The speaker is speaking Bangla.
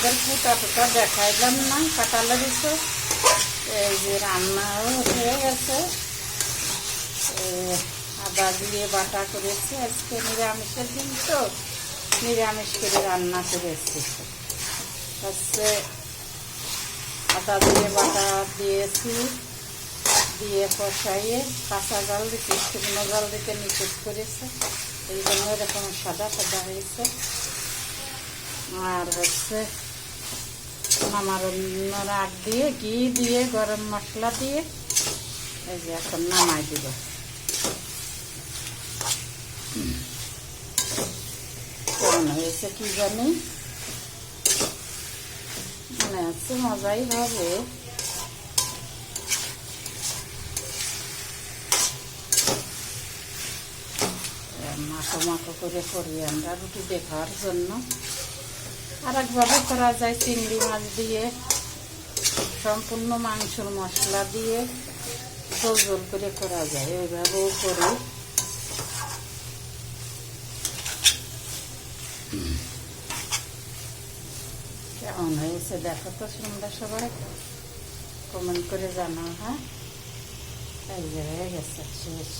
তোমাদের ফুটা ফুটা দেখাইলাম না কাঁঠালের ইসে। এই যে রান্নাও হয়ে গেছে। আদা দিয়ে বাটা করেছি, আজকে নিরামিষের দিন তো নিরামিষ করে রান্না করেছি। হচ্ছে আদা দিয়ে বাটা দিয়েছি, দিয়ে কষাইয়ে কাঁচা জাল দিচ্ছি, শুকনো জাল দিতে নিখুঁত করেছে, এই জন্য এরকম সাদা সাদা হয়েছে। আর হচ্ছে আমার রাগ দিয়ে ঘি দিয়ে গরম মশলা দিয়ে এই যে এখন নামাই দিব। কেমন হয়েছে কি জানি, মনে হচ্ছে মজাই হবে। মাখো মাখো করে করি আমরা রুটি দিয়ে খাওয়ার জন্য। আর একভাবে করা যায় চিংড়ি মাছ দিয়ে সম্পূর্ণ মাংসের মশলা দিয়ে ঝোল ঝোল করে করা যায়, ওইভাবেও করি। কেমন হয়েছে দেখো তো তোমরা সবাই, কমেন্ট করে জানাও। হ্যাঁ, এই যে হয়ে গেছে শেষ।